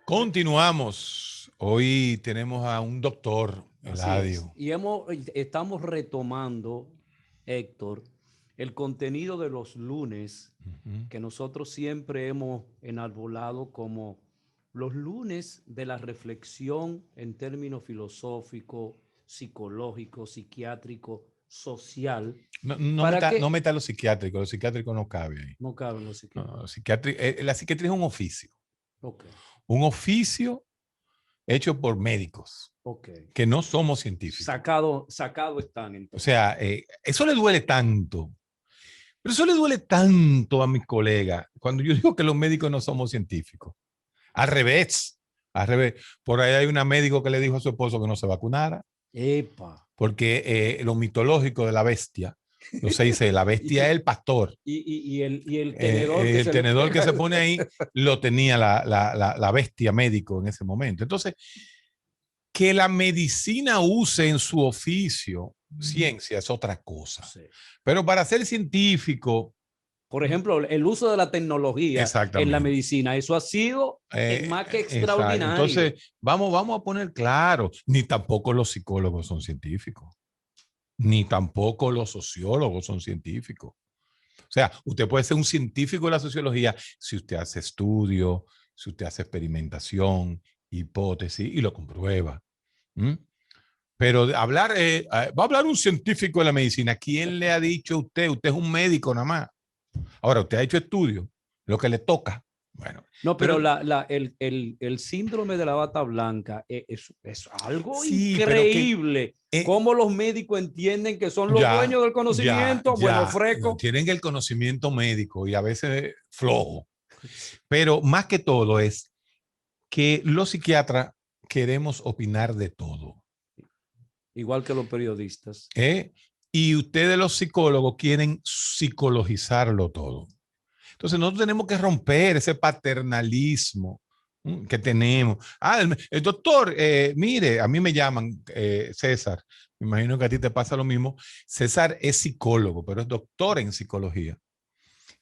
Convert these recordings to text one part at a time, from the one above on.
Continuamos. Hoy tenemos a un doctor, Así es. Eladio. Y estamos retomando, Héctor, el contenido de los lunes Ujú. que nosotros siempre hemos enarbolado como los lunes de la reflexión en términos filosófico, psicológico, psiquiátrico, social, para No que meta lo psiquiátrico no cabe ahí. no caben los No, psiquiátricos. la psiquiatría es Ok, un oficio hecho por médicos, ok. que no somos científicos. Sacado están O entonces. sea, eso le duele tanto, pero eso le duele tanto a mis colegas cuando yo digo que los médicos no somos científicos. Al revés, al revés. Por ahí hay una médico que le dijo a su esposo que no se vacunara, Epa. porque lo mitológico de la bestia, no se dice, la bestia es el pastor. Y el tenedor que El se le tenedor que pega. se pone ahí lo tenía la bestia médico en ese momento. Entonces, que la medicina use en su oficio ciencia es otra cosa. Sí. Pero para ser científico, Por ejemplo, el uso de la tecnología en la exactamente. medicina, eso ha sido más que Exacto. extraordinario. Entonces, vamos a poner claro, ni tampoco los psicólogos son científicos, ni tampoco los sociólogos son científicos. O sea, usted puede ser un científico de la sociología si usted hace estudio, si usted hace experimentación, hipótesis y lo comprueba. ¿Mm? Pero hablar, va a hablar un científico de la medicina. ¿Quién le ha dicho a usted? Usted es un médico nada más. Ahora, usted ha hecho estudio, lo que le toca. Bueno, No, pero pero el síndrome de la bata blanca es algo sí, pero que increíble. eh, ¿Cómo los médicos entienden que son los ya, dueños del conocimiento? Bueno, fresco. tienen el conocimiento médico y a veces flojo. Pero más que todo es que los psiquiatras queremos opinar de todo. Igual que los periodistas. ¿Eh? Y ustedes los psicólogos quieren psicologizarlo todo. Entonces nosotros tenemos que romper ese paternalismo que tenemos. El doctor, mire, a mí me llaman César, me imagino que a ti te pasa lo mismo. César es psicólogo, pero es doctor en psicología.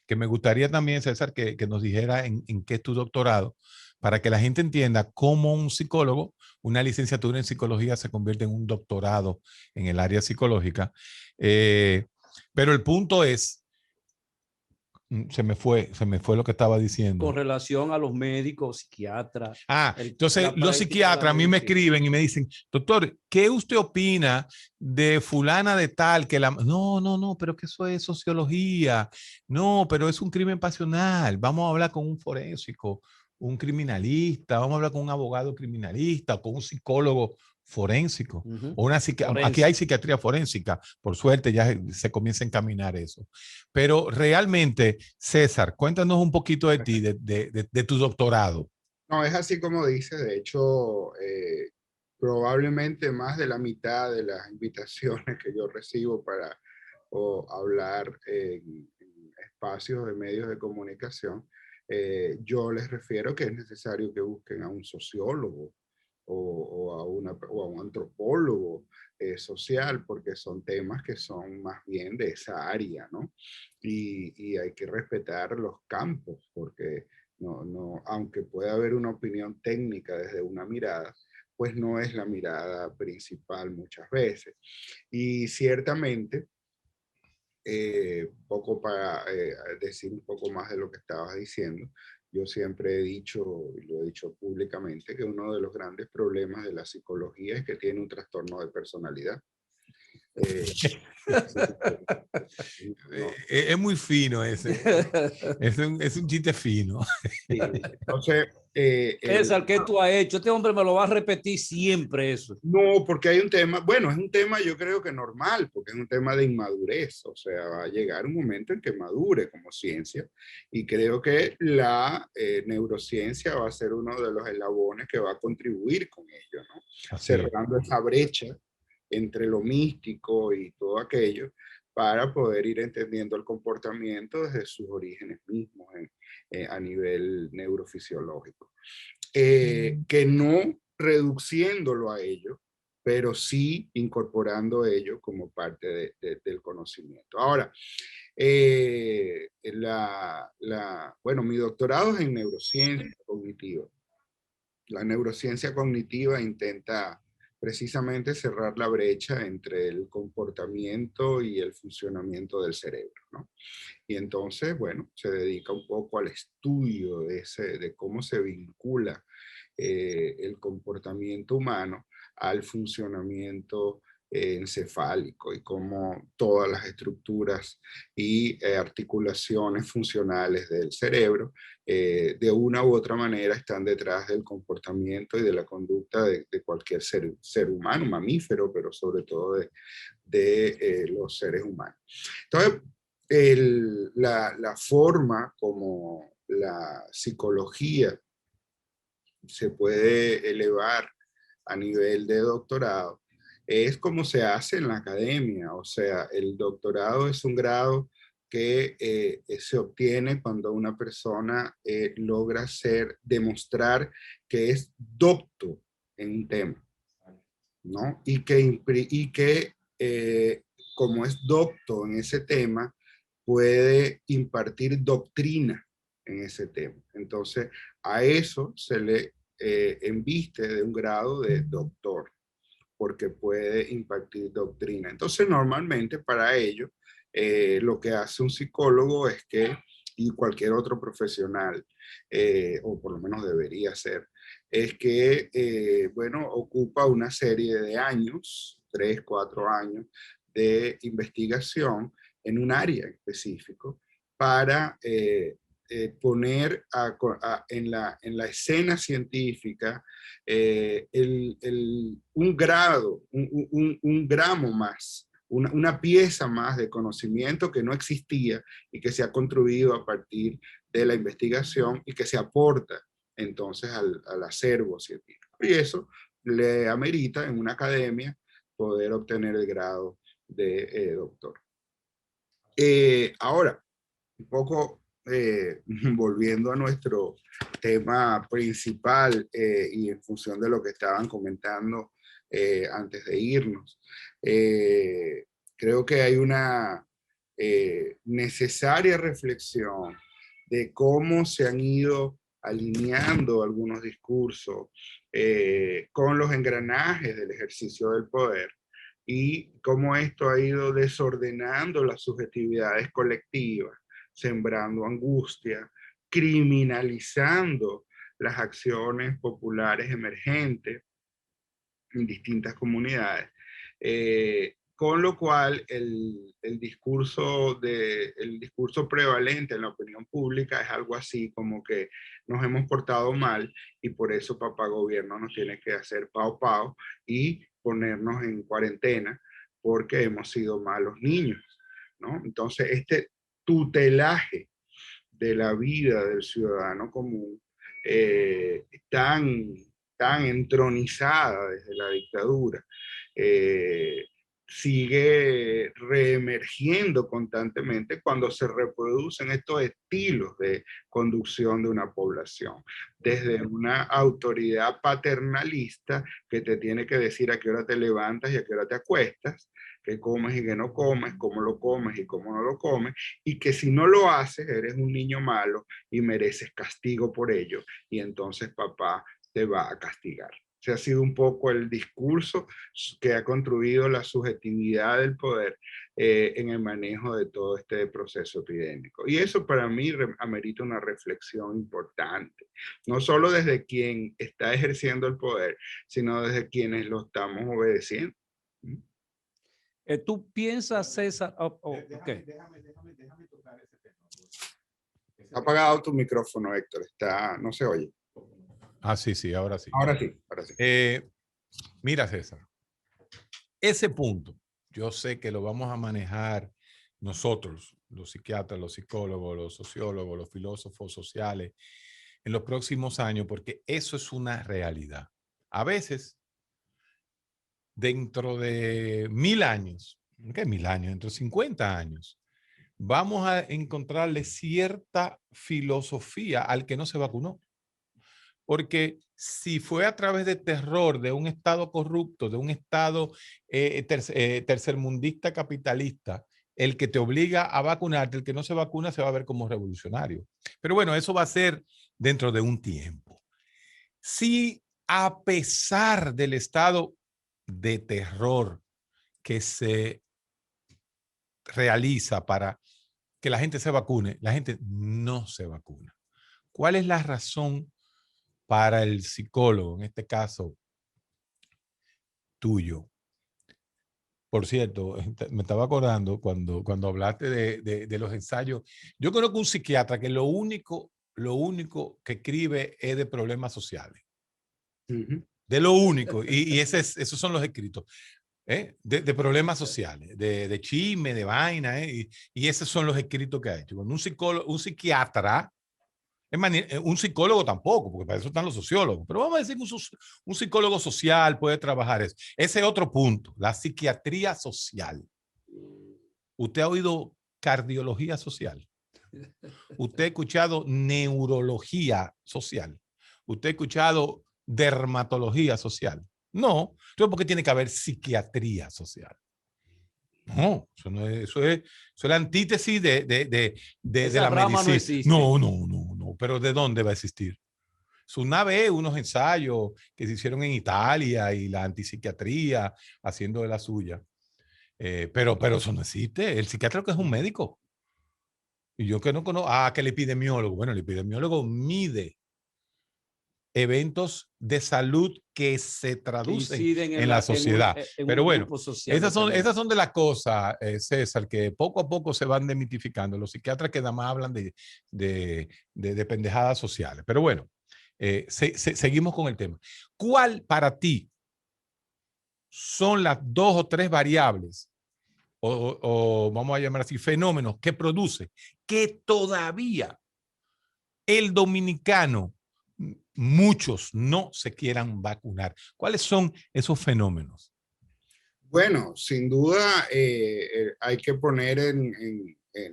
Que me gustaría también, César, que nos dijera en qué es tu doctorado, para que la gente entienda cómo un psicólogo, una licenciatura en psicología se convierte en un doctorado en el área psicológica. Eh, pero el punto es, se me fue lo que estaba Con diciendo. relación a los médicos, psiquiatras, Entonces la los práctica de la psiquiatras a mí me medicina. escriben y me dicen, doctor, ¿qué usted opina de fulana de tal? No, pero que eso es sociología. No, pero es un crimen pasional. Vamos a hablar con un forénsico, un criminalista, vamos a hablar con un abogado criminalista, con un psicólogo forénsico. Ujú. Aquí hay Forense. psiquiatría forénsica, por suerte ya se comienza a encaminar eso. Pero realmente, César, cuéntanos un poquito de ti, de tu doctorado. No, es así como dice. De hecho, probablemente más de la mitad de las invitaciones que yo recibo para hablar en espacios de medios de comunicación, yo les refiero que es necesario que busquen a un sociólogo o a un antropólogo social, porque son temas que son más bien de esa área, ¿no? Y hay que respetar los campos, porque aunque pueda haber una opinión técnica desde una mirada, pues no es la mirada principal muchas veces. Y ciertamente, poco para decir un poco más de lo que estabas diciendo, yo siempre he dicho, y lo he dicho públicamente, que uno de los grandes problemas de la psicología es que tiene un trastorno de personalidad. Así que, no. Es muy fino ese. Es un chiste fino. Sí. Entonces, César, ¿qué tú has hecho? Este hombre me lo va a repetir siempre eso. no, porque hay un tema, bueno, es un tema yo creo que normal, porque es un tema de inmadurez, o sea, va a llegar un momento en que madure como ciencia, y creo que la neurociencia va a ser uno de los eslabones que va a contribuir con ello, ¿no? Así es. Cerrando esa brecha entre lo místico y todo aquello, para poder ir entendiendo el comportamiento desde sus orígenes mismos a nivel neurofisiológico. Que no reduciéndolo a ello, pero sí incorporando ello como parte del conocimiento. Ahora, bueno, mi doctorado es en neurociencia cognitiva. La neurociencia cognitiva intenta precisamente cerrar la brecha entre el comportamiento y el funcionamiento del cerebro, ¿no? Y entonces, bueno, se dedica un poco al estudio de cómo se vincula el comportamiento humano al funcionamiento encefálico y cómo todas las estructuras y articulaciones funcionales del cerebro de una u otra manera están detrás del comportamiento y de la conducta de cualquier ser humano, mamífero, pero sobre todo de los seres humanos. Entonces, la forma como la psicología se puede elevar a nivel de doctorado es como se hace en la academia. O sea, el doctorado es un grado que se obtiene cuando una persona logra demostrar que es docto en un tema, ¿no? Y que como es docto en ese tema, puede impartir doctrina en ese tema. Entonces, a eso se le embiste de un grado de doctor, porque puede impartir doctrina. Entonces, normalmente para ello, lo que hace un psicólogo es que, y cualquier otro profesional, o por lo menos debería ser, es que, bueno, ocupa una serie de años, 3, 4 años de investigación en un área específico para poner en la escena científica un grado, un gramo más, una pieza más de conocimiento que no existía y que se ha construido a partir de la investigación y que se aporta entonces al acervo científico. Y eso le amerita en una academia poder obtener el grado de doctor. Ahora, un poco volviendo a nuestro tema principal y en función de lo que estaban comentando antes de irnos, creo que hay una necesaria reflexión de cómo se han ido alineando algunos discursos con los engranajes del ejercicio del poder y cómo esto ha ido desordenando las subjetividades colectivas, sembrando angustia, criminalizando las acciones populares emergentes en distintas comunidades. Con lo cual el discurso prevalente en la opinión pública es algo así como que nos hemos portado mal y por eso papá gobierno nos tiene que hacer pao pao y ponernos en cuarentena porque hemos sido malos niños, ¿no? Entonces este tutelaje de la vida del ciudadano común tan entronizada desde la dictadura, sigue reemergiendo constantemente cuando se reproducen estos estilos de conducción de una población, desde una autoridad paternalista que te tiene que decir a qué hora te levantas y a qué hora te acuestas, qué comes y qué no comes, cómo lo comes y cómo no lo comes, y que si no lo haces eres un niño malo y mereces castigo por ello, y entonces papá te va a castigar. Ese ha sido un poco el discurso que ha construido la subjetividad del poder en el manejo de todo este proceso epidémico. Y eso para mí amerita una reflexión importante, no solo desde quien está ejerciendo el poder, sino desde quienes lo estamos obedeciendo. ¿Tú piensas, César? Okay. Déjame tocar ese tema. Está apagado tu micrófono, Héctor. No se oye. Ah, sí, ahora sí. Ahora sí. Mira, César, ese punto, yo sé que lo vamos a manejar nosotros, los psiquiatras, los psicólogos, los sociólogos, los filósofos sociales, en los próximos años, porque eso es una realidad. A veces, dentro de 1000 años, ¿qué 1000 años? Dentro de 50 años, vamos a encontrarle cierta filosofía al que no se vacunó. Porque si fue a través de terror, de un Estado corrupto, de un Estado tercermundista capitalista, el que te obliga a vacunarte, el que no se vacuna se va a ver como revolucionario. Pero bueno, eso va a ser dentro de un tiempo. Si a pesar del estado de terror que se realiza para que la gente se vacune, la gente no se vacuna. ¿Cuál es la razón para el psicólogo, en este caso tuyo? Por cierto, me estaba acordando cuando hablaste de los ensayos. Yo conozco un psiquiatra que lo único que escribe es de problemas sociales. De lo único. Y esos son los escritos. De problemas sociales, de chisme, de vaina. Y esos son los escritos que ha hecho. Cuando un psiquiatra, un psicólogo tampoco, porque para eso están los sociólogos, pero vamos a decir que un psicólogo social puede trabajar eso. Ese es otro punto, la psiquiatría social. ¿Usted ha oído cardiología social? ¿Usted ha escuchado neurología social? ¿Usted ha escuchado dermatología social? No. Entonces, ¿por qué tiene que haber psiquiatría social? No, eso es la antítesis de la rama no medicina. existe. No, pero ¿de dónde va a existir? Una vez unos ensayos que se hicieron en Italia y la antipsiquiatría haciendo de la suya. Pero eso no existe. El psiquiatra que es un médico. Y yo que no conozco, que el epidemiólogo. Bueno, el epidemiólogo mide eventos de salud que se traducen en la sociedad. Pero bueno, esas son de las cosas, César, que poco a poco se van demitificando. Los psiquiatras que nada más hablan de pendejadas sociales. Pero bueno, seguimos con el tema. ¿Cuál para ti son las 2 o 3 variables o vamos a llamar así fenómenos que produce que todavía el dominicano, muchos no se quieran vacunar? ¿Cuáles son esos fenómenos? Bueno, sin duda hay que poner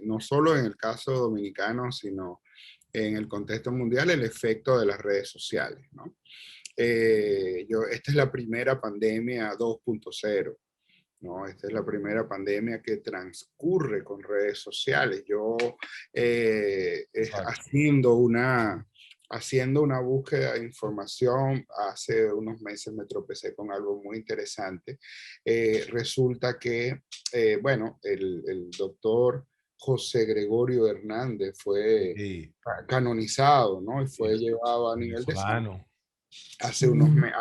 no solo en el caso dominicano, sino en el contexto mundial, el efecto de las redes sociales, ¿no? Esta es la primera pandemia 2.0, ¿no? Esta es la primera pandemia que transcurre con redes sociales. Yo haciendo una búsqueda de información, hace unos meses me tropecé con algo muy interesante. Resulta que, bueno, el doctor José Gregorio Hernández fue canonizado, ¿no? Y fue llevado a nivel de santo hace un mes,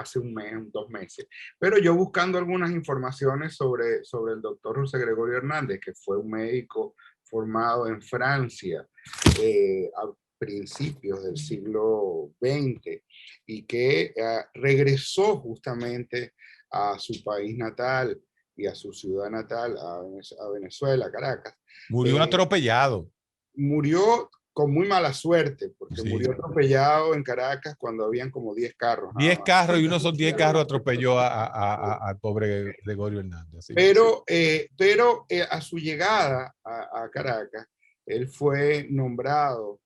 2 meses. Pero yo buscando algunas informaciones sobre el doctor José Gregorio Hernández, que fue un médico formado en Francia a principios del siglo XX y que regresó justamente a su país natal y a su ciudad natal, a Venezuela, Caracas. Murió atropellado. Murió con muy mala suerte, porque Sí. murió atropellado en Caracas cuando habían como 10 carros. 10 carros y uno de esos 10 carros atropelló al pobre Gregorio Hernández. Así. Pero a su llegada a Caracas, él fue nombrado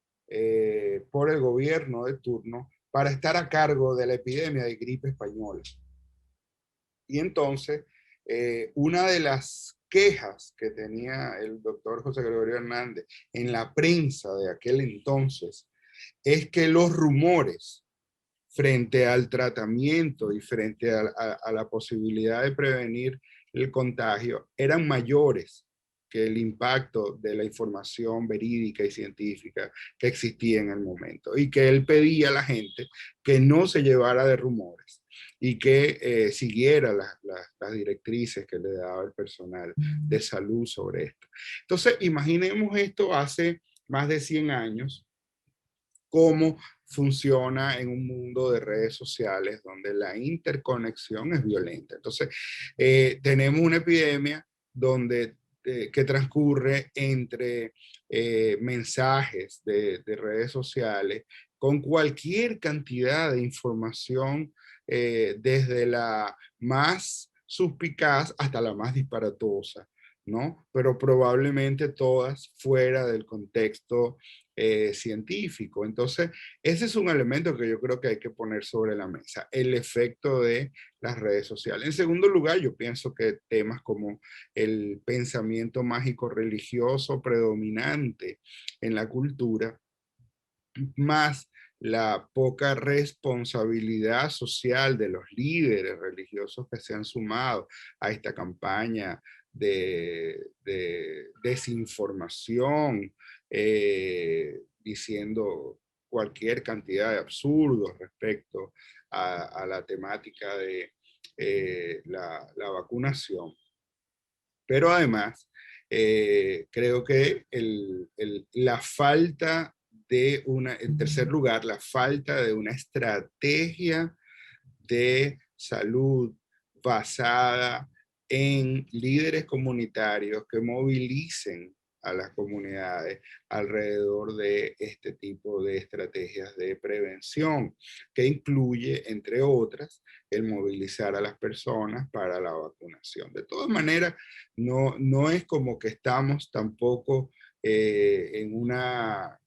por el gobierno de turno para estar a cargo de la epidemia de gripe española. Y entonces, una de las quejas que tenía el doctor José Gregorio Hernández en la prensa de aquel entonces es que los rumores frente al tratamiento y frente a la posibilidad de prevenir el contagio eran mayores que el impacto de la información verídica y científica que existía en el momento, y que él pedía a la gente que no se llevara de rumores y que siguiera las directrices que le daba el personal de salud sobre esto. Entonces, imaginemos esto hace más de 100 años, cómo funciona en un mundo de redes sociales donde la interconexión es violenta. Entonces, tenemos una epidemia que transcurre entre mensajes de redes sociales con cualquier cantidad de información, desde la más suspicaz hasta la más disparatosa, ¿no? Pero probablemente todas fuera del contexto científico. Entonces, ese es un elemento que yo creo que hay que poner sobre la mesa, el efecto de las redes sociales. En segundo lugar, yo pienso que temas como el pensamiento mágico religioso predominante en la cultura, más la poca responsabilidad social de los líderes religiosos que se han sumado a esta campaña de desinformación, diciendo cualquier cantidad de absurdos respecto a la temática de la vacunación. Pero además, creo que la falta de en tercer lugar, la falta de una estrategia de salud basada en líderes comunitarios que movilicen a las comunidades alrededor de este tipo de estrategias de prevención, que incluye, entre otras, el movilizar a las personas para la vacunación. De todas maneras, no es como que estamos tampoco en una... a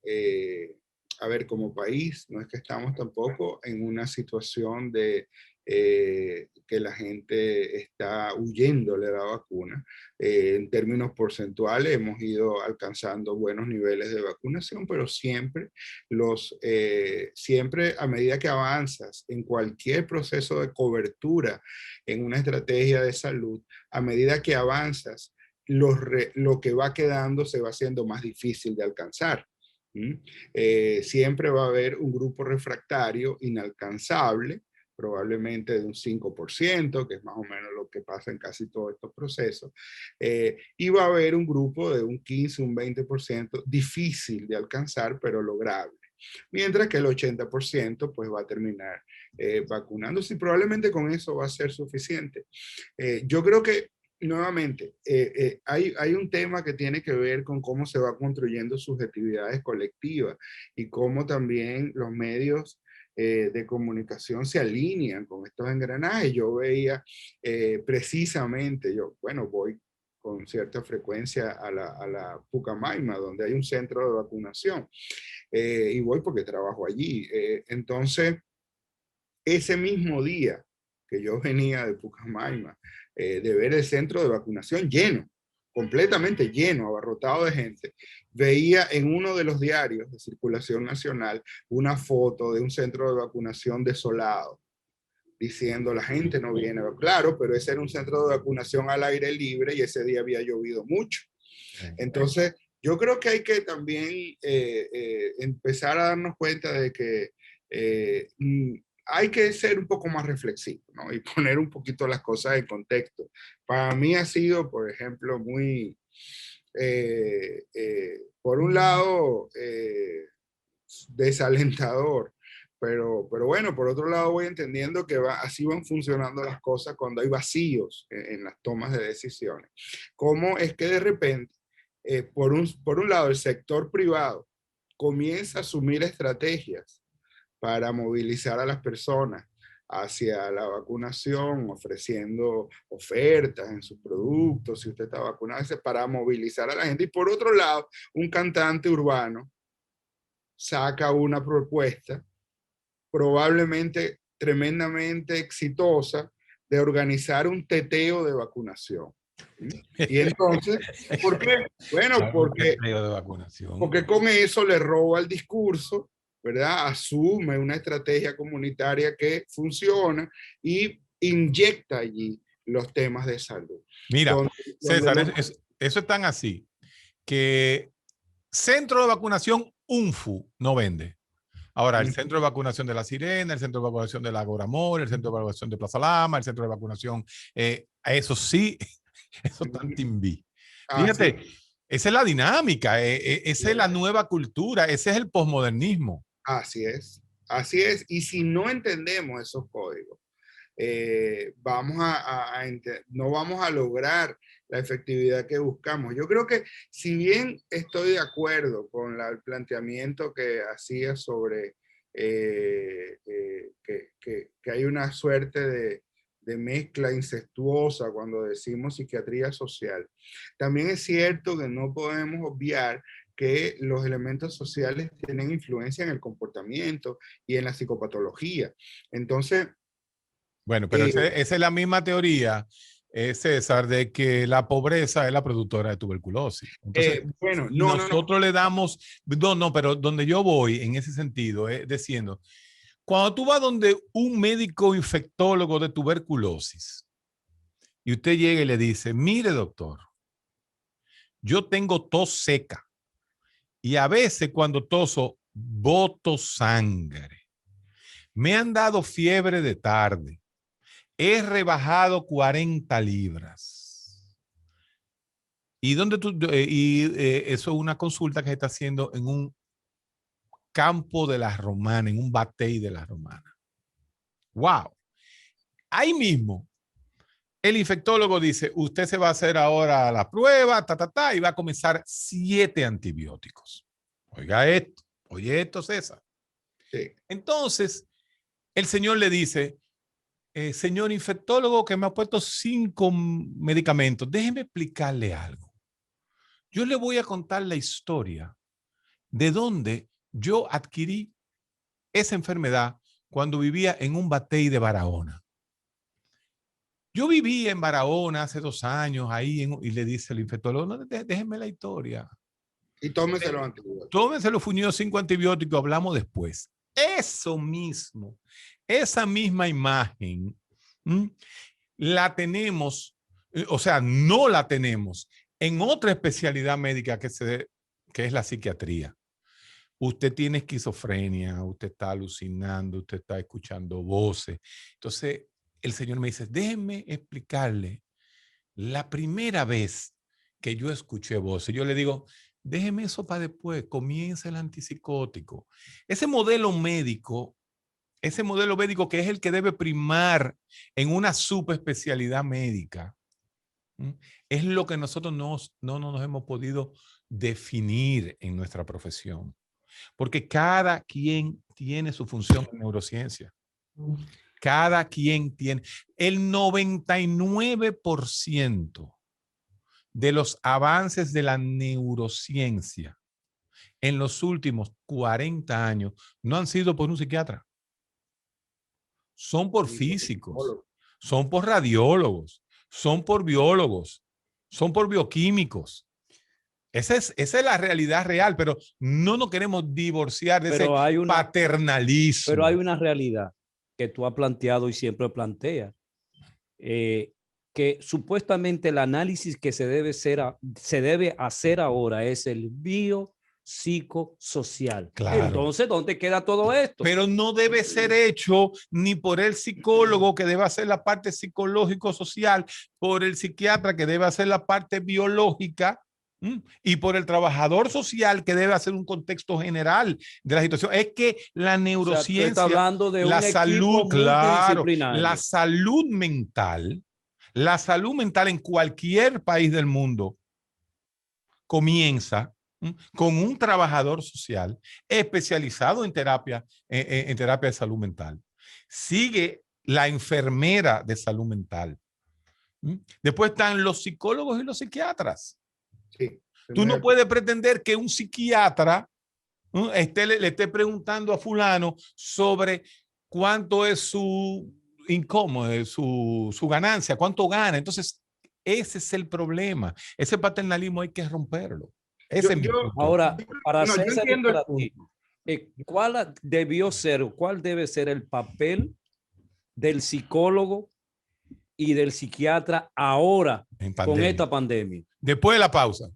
ver, como país, no es que estamos tampoco en una situación de que la gente está huyéndole a la vacuna. En términos porcentuales hemos ido alcanzando buenos niveles de vacunación, pero siempre a medida que avanzas en cualquier proceso de cobertura en una estrategia de salud, a medida que avanzas, lo que va quedando se va haciendo más difícil de alcanzar. Siempre va a haber un grupo refractario inalcanzable, probablemente de un 5%, que es más o menos lo que pasa en casi todos estos procesos, y va a haber un grupo de un 15, un 20% difícil de alcanzar, pero lograble. Mientras que el 80% pues va a terminar vacunándose y probablemente con eso va a ser suficiente. Yo creo que nuevamente, hay un tema que tiene que ver con cómo se va construyendo subjetividades colectivas y cómo también los medios de comunicación se alinean con estos engranajes. Yo veía precisamente, voy con cierta frecuencia a la Pucamaima, donde hay un centro de vacunación, y voy porque trabajo allí. Entonces, ese mismo día que yo venía de Pucamaima, de ver el centro de vacunación lleno, completamente lleno, abarrotado de gente, veía en uno de los diarios de circulación nacional una foto de un centro de vacunación desolado, diciendo la gente no viene. Claro, pero ese era un centro de vacunación al aire libre y ese día había llovido mucho. Entonces, yo creo que hay que también empezar a darnos cuenta de que hay que ser un poco más reflexivo, ¿no? Y poner un poquito las cosas en contexto. Para mí ha sido, por ejemplo, muy, por un lado, desalentador, pero bueno, por otro lado voy entendiendo que así van funcionando las cosas cuando hay vacíos en las tomas de decisiones. ¿Cómo es que de repente, por un lado, el sector privado comienza a asumir estrategias para movilizar a las personas hacia la vacunación, ofreciendo ofertas en sus productos, si usted está vacunado, para movilizar a la gente? Y por otro lado, un cantante urbano saca una propuesta probablemente tremendamente exitosa de organizar un teteo de vacunación. Y entonces, ¿por qué? Bueno, porque con eso le roba el discurso, ¿verdad? Asume una estrategia comunitaria que funciona y inyecta allí los temas de salud. Mira, César, eso es tan así que centro de vacunación UNFU no vende. Ahora, el centro de vacunación de La Sirena, el centro de vacunación de la Goramor, el centro de vacunación de Plaza Lama, el centro de vacunación, eso sí, eso tan timbí. Fíjate, sí. Esa es la dinámica, esa es la nueva cultura, ese es el posmodernismo. Así es, y si no entendemos esos códigos, no vamos a lograr la efectividad que buscamos. Yo creo que si bien estoy de acuerdo con el planteamiento que hacía sobre que hay una suerte de mezcla incestuosa cuando decimos psiquiatría social, también es cierto que no podemos obviar que los elementos sociales tienen influencia en el comportamiento y en la psicopatología. Entonces, bueno, pero esa es la misma teoría César, de que la pobreza es la productora de tuberculosis. Entonces, bueno, y no, nosotros le damos, no, pero donde yo voy en ese sentido es diciendo, cuando tú vas donde un médico infectólogo de tuberculosis y usted llega y le dice, mire doctor, yo tengo tos seca y a veces cuando toso boto sangre, me han dado fiebre de tarde, he rebajado 40 libras. ¿Y dónde tú? Eso es una consulta que se está haciendo en un campo de la Romana, en un batey de la Romana. ¡Wow! Ahí mismo, el infectólogo dice, usted se va a hacer ahora la prueba, y va a comenzar 7 antibióticos. Oiga esto, oye esto, César. Sí. Entonces, el señor le dice, señor infectólogo que me ha puesto 5 medicamentos, déjeme explicarle algo. Yo le voy a contar la historia de dónde yo adquirí esa enfermedad cuando vivía en un batey de Barahona. Yo viví en Barahona hace 2 años ahí y le dice el infectólogo, no, déjeme la historia. Y tómese los antibióticos. Tómese los fuñidos 5 antibióticos, hablamos después. Eso mismo, esa misma imagen, la tenemos, o sea, no la tenemos en otra especialidad médica que es la psiquiatría. Usted tiene esquizofrenia, usted está alucinando, usted está escuchando voces. Entonces, el Señor me dice, déjeme explicarle la primera vez que yo escuché voces. Yo le digo, déjeme eso para después, comienza el antipsicótico. Ese modelo médico que es el que debe primar en una subespecialidad médica, es lo que nosotros no nos hemos podido definir en nuestra profesión. Porque cada quien tiene su función en neurociencia. Cada quien tiene. El 99% de los avances de la neurociencia en los últimos 40 años no han sido por un psiquiatra. Son por físicos, son por radiólogos, son por biólogos, son por bioquímicos. Esa es la realidad real, pero no nos queremos divorciar de ese paternalismo. Pero hay una realidad que tú has planteado y siempre planteas, que supuestamente el análisis que se debe hacer ahora es el biopsicosocial. Claro. Entonces, ¿dónde queda todo esto? Pero no debe ser hecho ni por el psicólogo que debe hacer la parte psicológico-social, por el psiquiatra que debe hacer la parte biológica, y por el trabajador social que debe hacer un contexto general de la situación. Es que la neurociencia, está hablando de la salud, claro, la salud mental en cualquier país del mundo comienza con un trabajador social especializado en terapia de salud mental. Sigue la enfermera de salud mental. Después están los psicólogos y los psiquiatras. Sí, tú no puedes pretender que un psiquiatra le esté preguntando a fulano sobre cuánto es su income, su ganancia, cuánto gana. Entonces, ese es el problema. Ese paternalismo hay que romperlo. Ahora, para hacer para ti, ¿cuál debe ser el papel del psicólogo y del psiquiatra ahora con esta pandemia? Después de la pausa.